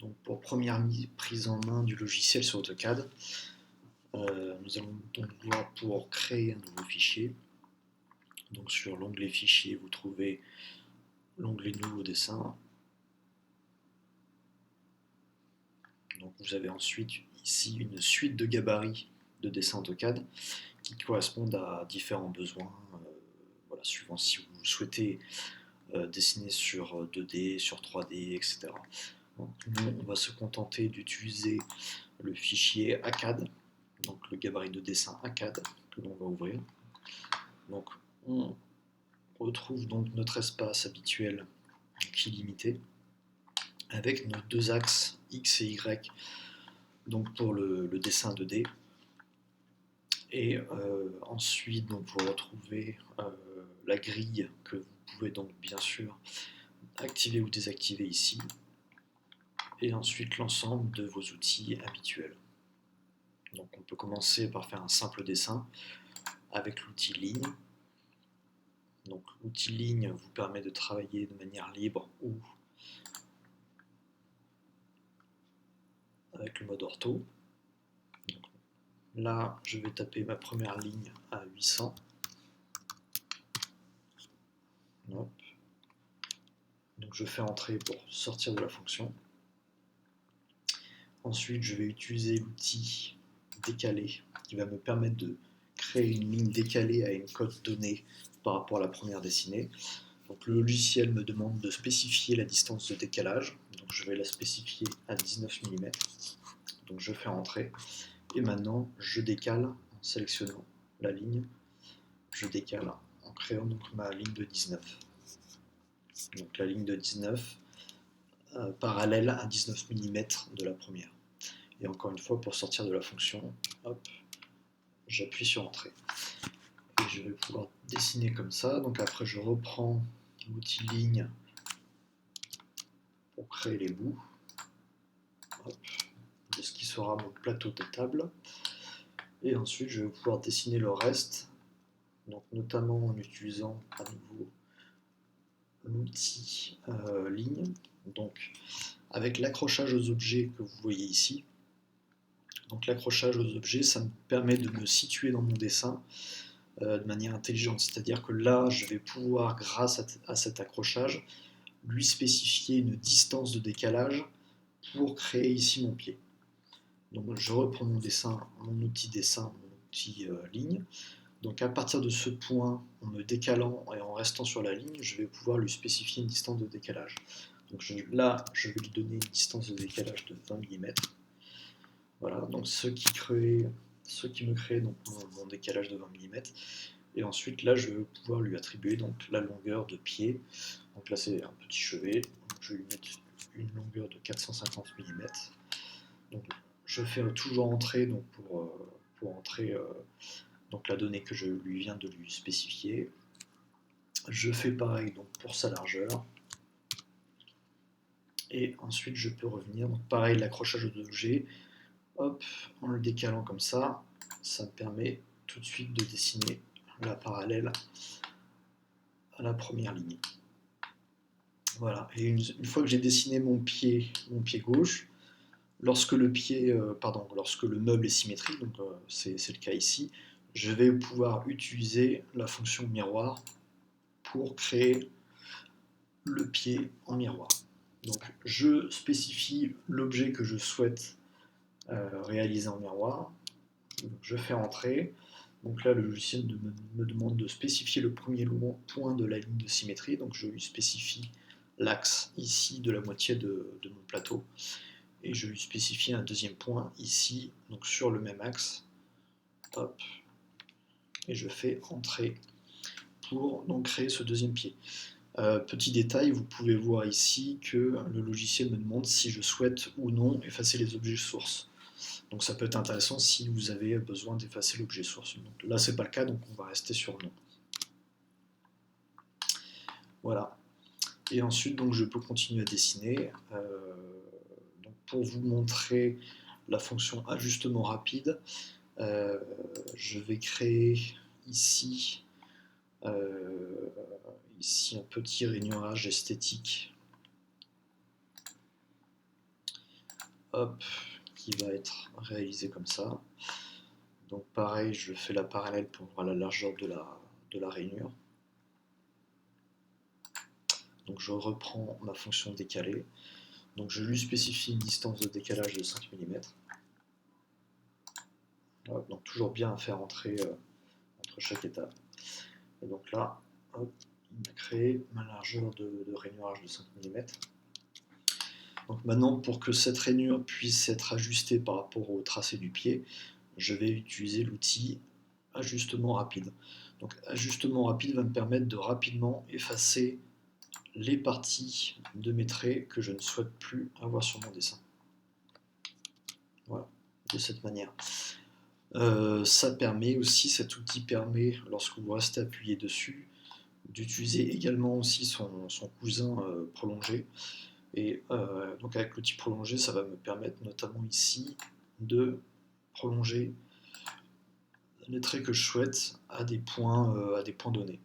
Donc pour première prise en main du logiciel sur AutoCAD, nous allons donc voir pour créer un nouveau fichier. Donc sur l'onglet fichier, vous trouvez l'onglet nouveau dessin. Donc vous avez ensuite ici une suite de gabarits de dessins AutoCAD qui correspondent à différents besoins, voilà, suivant si vous souhaitez dessiner sur 2D, sur 3D, etc. Donc, nous, on va se contenter d'utiliser le fichier ACAD, donc le gabarit de dessin ACAD que l'on va ouvrir. Donc on retrouve donc notre espace habituel qui est limité avec nos deux axes X et Y donc pour le dessin 2D. Et ensuite donc, vous retrouvez la grille que vous pouvez donc bien sûr activer ou désactiver ici. Et ensuite l'ensemble de vos outils habituels. Donc on peut commencer par faire un simple dessin avec l'outil ligne. Donc l'outil ligne vous permet de travailler de manière libre ou avec le mode ortho. Donc, là je vais taper ma première ligne à 800. Hop. Donc je fais entrer pour sortir de la fonction. Ensuite je vais utiliser l'outil décalé qui va me permettre de créer une ligne décalée à une cote donnée par rapport à la première dessinée. Donc le logiciel me demande de spécifier la distance de décalage, donc je vais la spécifier à 19 mm. Donc je fais entrer, et maintenant je décale en sélectionnant la ligne, je décale en créant donc ma ligne de 19. Donc la ligne de 19 parallèle à 19 mm de la première. Et encore une fois, pour sortir de la fonction, hop, j'appuie sur entrée. Et je vais pouvoir dessiner comme ça. Donc après je reprends l'outil ligne pour créer les bouts. Hop, de ce qui sera mon plateau de table. Et ensuite je vais pouvoir dessiner le reste, donc notamment en utilisant à nouveau l'outil ligne, donc avec l'accrochage aux objets que vous voyez ici. Donc l'accrochage aux objets, ça me permet de me situer dans mon dessin de manière intelligente, c'est-à-dire que là je vais pouvoir, grâce à cet accrochage, lui spécifier une distance de décalage pour créer ici mon pied. Donc je reprends mon dessin, mon outil ligne. Donc à partir de ce point, en me décalant et en restant sur la ligne, je vais pouvoir lui spécifier une distance de décalage. Donc là, je vais lui donner une distance de décalage de 20 mm. Voilà, donc ce qui me crée donc mon décalage de 20 mm. Et ensuite là, je vais pouvoir lui attribuer donc la longueur de pied. Donc là, c'est un petit chevet. Donc, je vais lui mettre une longueur de 450 mm. Donc je fais toujours entrer donc pour entrer donc la donnée que je lui viens de lui spécifier. Je fais pareil donc pour sa largeur. Et ensuite je peux revenir, donc pareil l'accrochage aux objets, hop, en le décalant comme ça me permet tout de suite de dessiner la parallèle à la première ligne. Voilà, et une fois que j'ai dessiné mon pied gauche, lorsque le meuble est symétrique, donc c'est le cas ici, je vais pouvoir utiliser la fonction miroir pour créer le pied en miroir. Donc je spécifie l'objet que je souhaite réaliser en miroir. Donc, je fais entrer. Donc là, le logiciel me demande de spécifier le premier point de la ligne de symétrie. Donc je lui spécifie l'axe ici de la moitié de mon plateau. Et je lui spécifie un deuxième point ici, donc sur le même axe. Hop. Et je fais entrer pour donc créer ce deuxième pied. Petit détail, vous pouvez voir ici que le logiciel me demande si je souhaite ou non effacer les objets sources. Donc ça peut être intéressant si vous avez besoin d'effacer l'objet source. Donc là c'est pas le cas, donc on va rester sur non. Voilà. Et ensuite donc je peux continuer à dessiner. Donc, pour vous montrer la fonction ajustement rapide, je vais créer ici un petit rainurage esthétique. hop, qui va être réalisé comme ça. Donc pareil, je fais la parallèle pour voir la largeur de la rainure. Donc je reprends ma fonction décalée. Donc je lui spécifie une distance de décalage de 5 mm. Donc toujours bien à faire entrer entre chaque étape. Et donc là, hop, il m'a créé ma largeur de rainurage de 5 mm. Donc maintenant, pour que cette rainure puisse être ajustée par rapport au tracé du pied, je vais utiliser l'outil ajustement rapide. Donc ajustement rapide va me permettre de rapidement effacer les parties de mes traits que je ne souhaite plus avoir sur mon dessin. Voilà, de cette manière. Ça permet aussi, cet outil permet, lorsque vous restez appuyé dessus, d'utiliser également aussi son cousin prolongé. Et donc avec l'outil prolongé, ça va me permettre notamment ici de prolonger les traits que je souhaite à des points donnés.